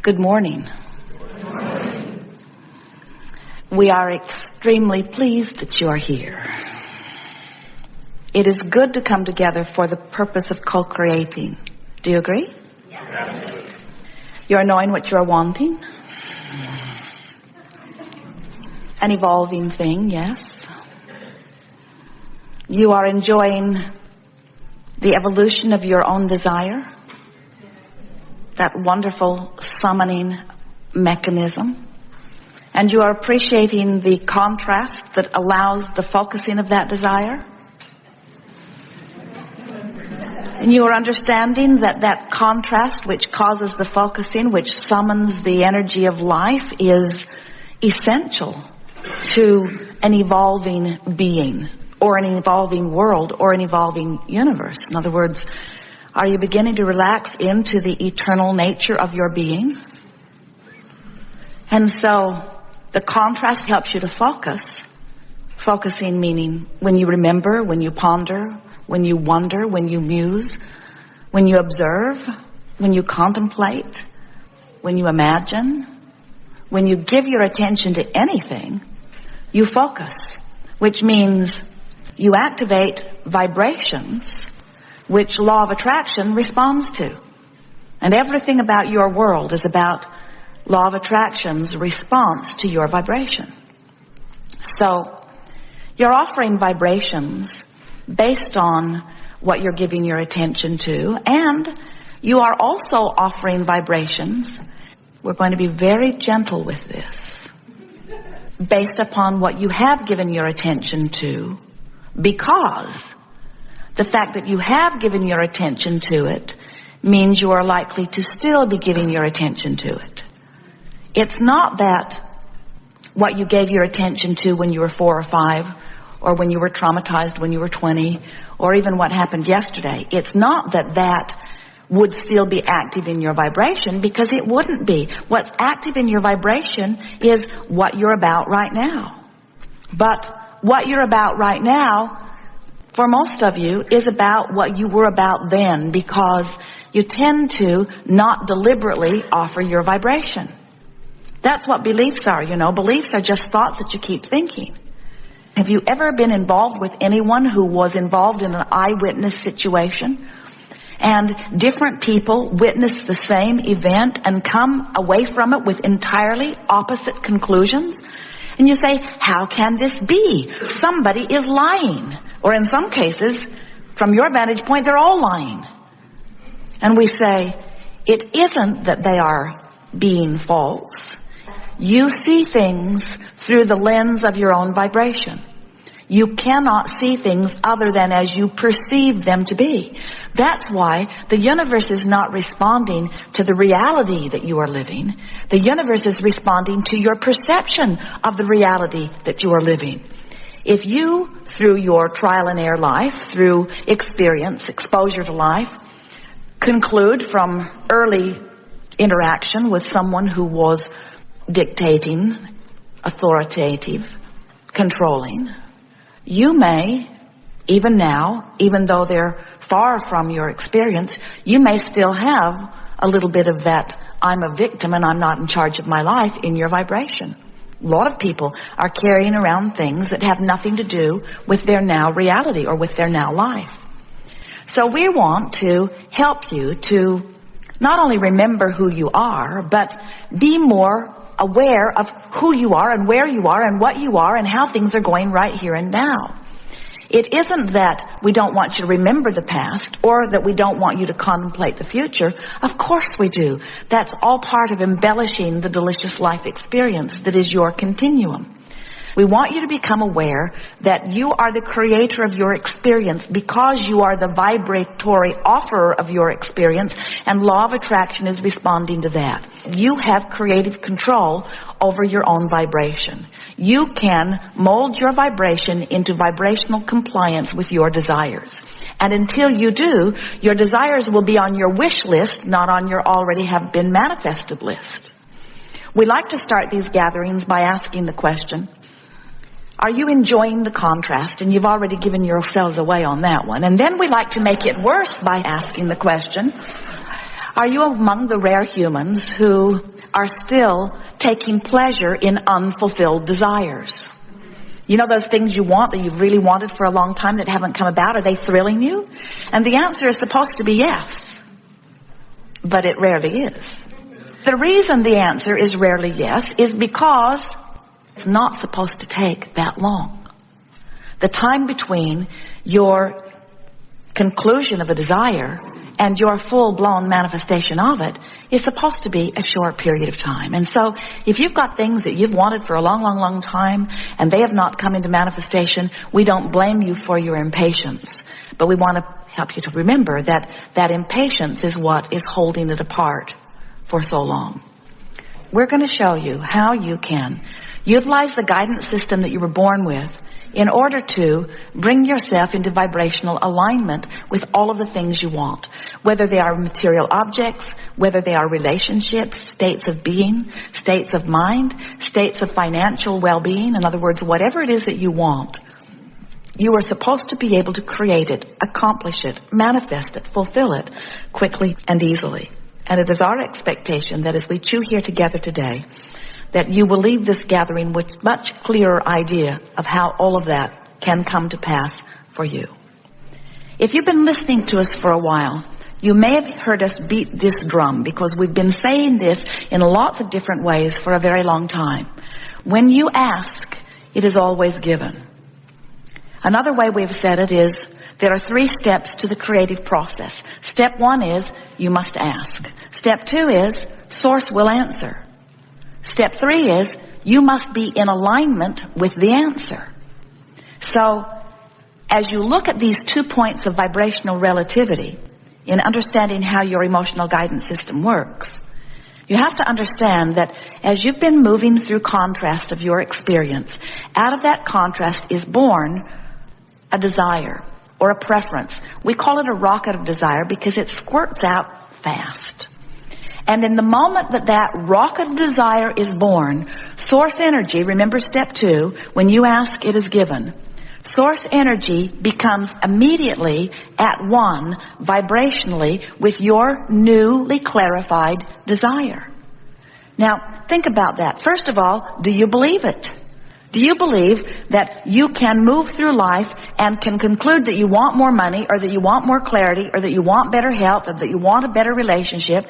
Good morning. We are extremely pleased that you are here. It is good to come together for the purpose of co-creating. Do you agree? Yes. You are knowing what you are wanting. An evolving thing, yes. You are enjoying the evolution of your own desire. That wonderful summoning mechanism. And you are appreciating the contrast that allows the focusing of that desire. And you are understanding that that contrast which causes the focusing, which summons the energy of life, is essential to an evolving being, or an evolving world, or an evolving universe. In other words, are you beginning to relax into the eternal nature of your being? And so the contrast helps you to focus. Focusing meaning when you remember, when you ponder, when you wonder, when you muse, when you observe, when you contemplate, when you imagine, when you give your attention to anything, you focus, which means you activate vibrations which law of attraction responds to. And everything about your world is about law of attraction's response to your vibration. So you're offering vibrations based on what you're giving your attention to, and you are also offering vibrations. We're going to be very gentle with this, based upon what you have given your attention to, because the fact that you have given your attention to it means you are likely to still be giving your attention to it. It's not that what you gave your attention to when you were 4 or 5, or when you were traumatized when you were 20, or even what happened yesterday. It's not that that would still be active in your vibration, because it wouldn't be. What's active in your vibration is what you're about right now. But what you're about right now, for most of you, is about what you were about then, because you tend to not deliberately offer your vibration. That's what beliefs are, you know. Beliefs are just thoughts that you keep thinking. Have you ever been involved with anyone who was involved in an eyewitness situation, and different people witness the same event and come away from it with entirely opposite conclusions? And you say, how can this be? Somebody is lying. Or in some cases, from your vantage point, they're all lying. And we say, it isn't that they are being false. You see things through the lens of your own vibration. You cannot see things other than as you perceive them to be. That's why the universe is not responding to the reality that you are living. The universe is responding to your perception of the reality that you are living. If you, through your trial and error life, through experience, exposure to life, conclude from early interaction with someone who was dictating, authoritative, controlling, you may, even now, even though they're far from your experience, you may still have a little bit of that I'm a victim and I'm not in charge of my life in your vibration. A lot of people are carrying around things that have nothing to do with their now reality or with their now life. So we want to help you to not only remember who you are, but be more aware of who you are and where you are and what you are and how things are going right here and now. It isn't that we don't want you to remember the past or that we don't want you to contemplate the future. Of course we do. That's all part of embellishing the delicious life experience that is your continuum. We want you to become aware that you are the creator of your experience because you are the vibratory offerer of your experience, and law of attraction is responding to that. You have creative control over your own vibration. You can mold your vibration into vibrational compliance with your desires. And until you do, your desires will be on your wish list, not on your already have been manifested list. We like to start these gatherings by asking the question, are you enjoying the contrast? And you've already given yourselves away on that one. And then we like to make it worse by asking the question, are you among the rare humans who are still taking pleasure in unfulfilled desires. You know those things you want that you've really wanted for a long time that haven't come about? Are they thrilling you? And the answer is supposed to be yes. But it rarely is. The reason the answer is rarely yes is because it's not supposed to take that long. The time between your conclusion of a desire and your full-blown manifestation of it is supposed to be a short period of time. And so if you've got things that you've wanted for a long, long, long time and they have not come into manifestation, we don't blame you for your impatience. But we want to help you to remember that that impatience is what is holding it apart for so long. We're going to show you how you can utilize the guidance system that you were born with in order to bring yourself into vibrational alignment with all of the things you want. Whether they are material objects, whether they are relationships, states of being, states of mind, states of financial well-being. In other words, whatever it is that you want, you are supposed to be able to create it, accomplish it, manifest it, fulfill it quickly and easily. And it is our expectation that as we chew here together today, that you will leave this gathering with much clearer idea of how all of that can come to pass for you. If you've been listening to us for a while, you may have heard us beat this drum because we've been saying this in lots of different ways for a very long time. When you ask, it is always given. Another way we've said it is there are 3 steps to the creative process. Step 1 is you must ask. Step 2 is source will answer. Step 3 is you must be in alignment with the answer. So as you look at these 2 points of vibrational relativity in understanding how your emotional guidance system works, you have to understand that as you've been moving through contrast of your experience, out of that contrast is born a desire or a preference. We call it a rocket of desire because it squirts out fast. And in the moment that that rocket of desire is born, source energy, remember step 2, when you ask, it is given. Source energy becomes immediately at one vibrationally with your newly clarified desire. Now, think about that. First of all, do you believe it? Do you believe that you can move through life and can conclude that you want more money or that you want more clarity or that you want better health or that you want a better relationship,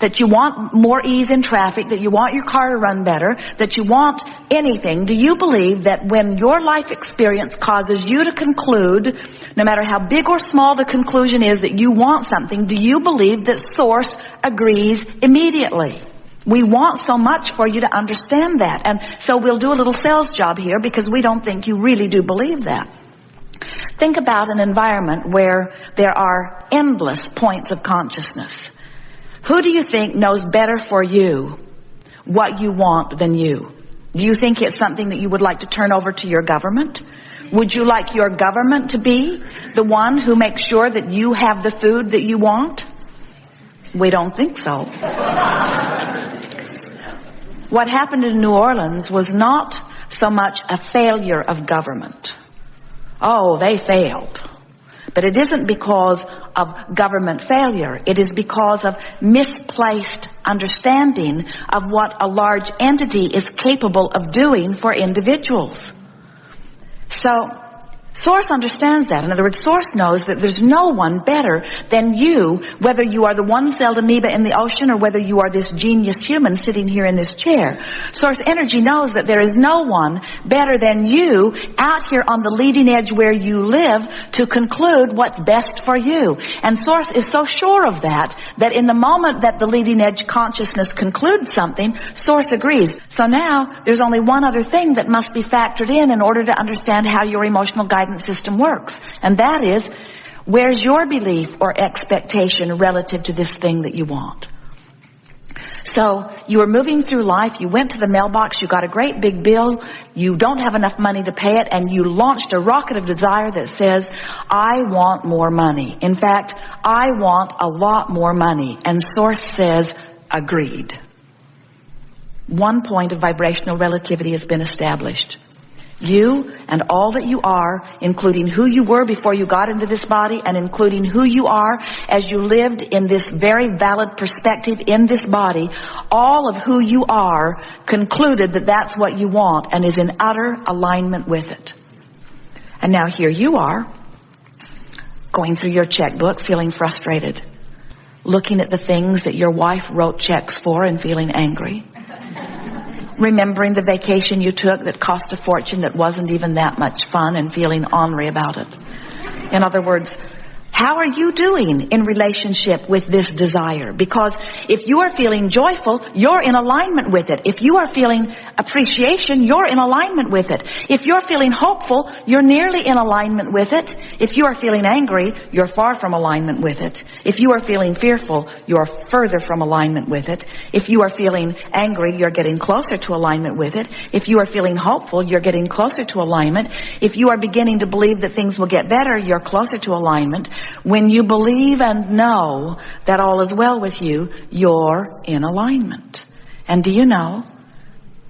that you want more ease in traffic, that you want your car to run better, that you want anything? Do you believe that when your life experience causes you to conclude, no matter how big or small the conclusion is, that you want something, do you believe that Source agrees immediately? We want so much for you to understand that. And so we'll do a little sales job here because we don't think you really do believe that. Think about an environment where there are endless points of consciousness. Who do you think knows better for you what you want than you? Do you think it's something that you would like to turn over to your government? Would you like your government to be the one who makes sure that you have the food that you want? We don't think so. What happened in New Orleans was not so much a failure of government. Oh, they failed. But it isn't because of government failure. It is because of misplaced understanding of what a large entity is capable of doing for individuals. So Source understands that. In other words, Source knows that there's no one better than you, whether you are the one-celled amoeba in the ocean or whether you are this genius human sitting here in this chair. Source energy knows that there is no one better than you out here on the leading edge where you live to conclude what's best for you. And Source is so sure of that, that in the moment that the leading edge consciousness concludes something, Source agrees. So now there's only one other thing that must be factored in order to understand how your emotional guidance system works. And that is, where's your belief or expectation relative to this thing that you want? So you were moving through life, you went to the mailbox, you got a great big bill, you don't have enough money to pay it, and you launched a rocket of desire that says, I want more money. In fact, I want a lot more money. And Source says, agreed. One point of vibrational relativity has been established. You and all that you are, including who you were before you got into this body, and including who you are as you lived in this very valid perspective in this body, all of who you are concluded that that's what you want and is in utter alignment with it. And now here you are, going through your checkbook, feeling frustrated, looking at the things that your wife wrote checks for and feeling angry, remembering the vacation you took that cost a fortune that wasn't even that much fun and feeling ornery about it. In other words, how are you doing in relationship with this desire? Because if you are feeling joyful, you're in alignment with it. If you are feeling appreciation, you're in alignment with it. If you're feeling hopeful, you're nearly in alignment with it. If you are feeling angry, you're far from alignment with it. If you are feeling fearful, you're further from alignment with it. If you are feeling angry, you're getting closer to alignment with it. If you are feeling hopeful, you're getting closer to alignment. If you are beginning to believe that things will get better, you're closer to alignment. When you believe and know that all is well with you, you're in alignment. And do you know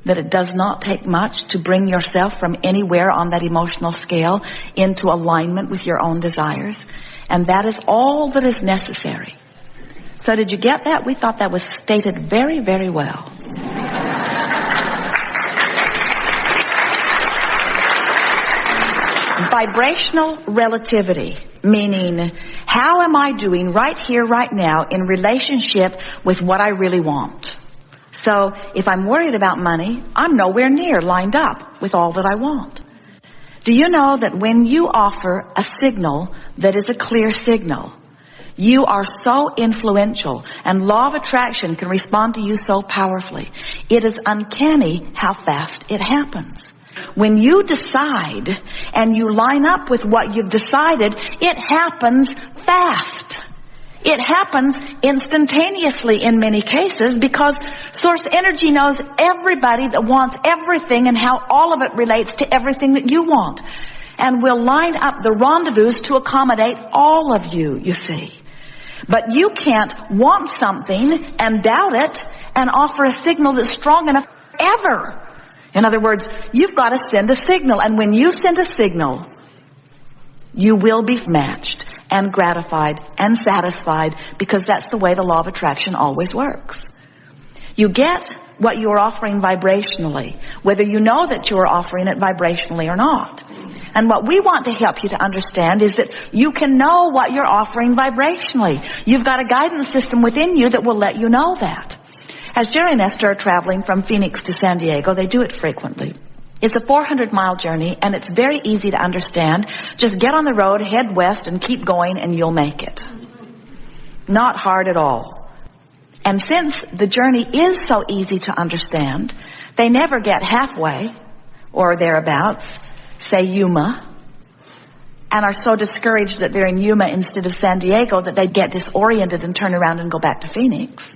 that it does not take much to bring yourself from anywhere on that emotional scale into alignment with your own desires? And that is all that is necessary. So did you get that? We thought that was stated very, very well. Vibrational relativity, meaning how am I doing right here, right now in relationship with what I really want? So if I'm worried about money, I'm nowhere near lined up with all that I want. Do you know that when you offer a signal that is a clear signal, you are so influential, and law of attraction can respond to you so powerfully. It is uncanny how fast it happens. When you decide and you line up with what you've decided, it happens fast. It happens instantaneously in many cases because source energy knows everybody that wants everything and how all of it relates to everything that you want. And will line up the rendezvous to accommodate all of you, you see. But you can't want something and doubt it and offer a signal that's strong enough ever. In other words, you've got to send a signal. And when you send a signal, you will be matched and gratified and satisfied because that's the way the law of attraction always works. You get what you're offering vibrationally, whether you know that you're offering it vibrationally or not. And what we want to help you to understand is that you can know what you're offering vibrationally. You've got a guidance system within you that will let you know that. As Jerry and Esther are traveling from Phoenix to San Diego, they do it frequently. It's a 400-mile journey, and it's very easy to understand. Just get on the road, head west, and keep going, and you'll make it. Not hard at all. And since the journey is so easy to understand, they never get halfway, or thereabouts, say Yuma, and are so discouraged that they're in Yuma instead of San Diego that they get disoriented and turn around and go back to Phoenix.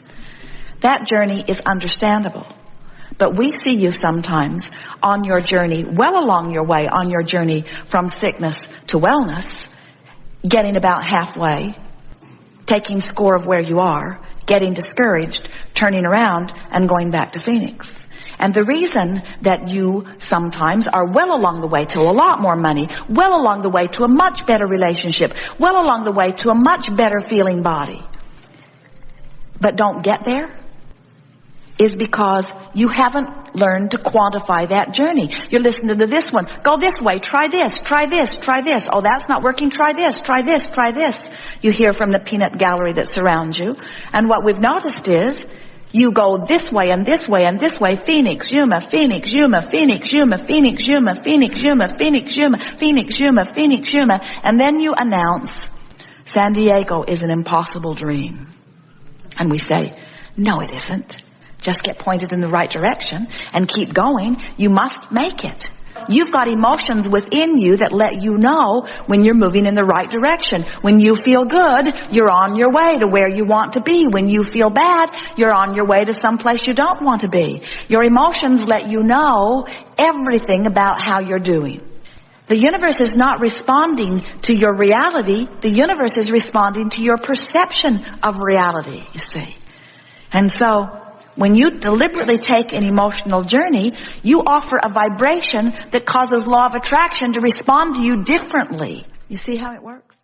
That journey is understandable. But we see you sometimes on your journey, well along your way, on your journey from sickness to wellness, getting about halfway, taking score of where you are, getting discouraged, turning around, and going back to Phoenix. And the reason that you sometimes are well along the way to a lot more money, well along the way to a much better relationship, well along the way to a much better feeling body, but don't get there, is because you haven't learned to quantify that journey. You're listening to this one. Go this way. Try this. Try this. Try this. Oh, that's not working. Try this. Try this. Try this. You hear from the peanut gallery that surrounds you. And what we've noticed is you go this way and this way and this way. Phoenix, Yuma, Phoenix, Yuma, Phoenix, Yuma, Phoenix, Yuma, Phoenix, Yuma, Phoenix, Yuma, Phoenix, Yuma, Phoenix, Yuma. And then you announce San Diego is an impossible dream. And we say, no, it isn't. Just get pointed in the right direction and keep going. You must make it. You've got emotions within you that let you know when you're moving in the right direction. When you feel good, you're on your way to where you want to be. When you feel bad, you're on your way to someplace you don't want to be. Your emotions let you know everything about how you're doing. The universe is not responding to your reality. The universe is responding to your perception of reality, you see. And so When you deliberately take an emotional journey, you offer a vibration that causes law of attraction to respond to you differently. You see how it works?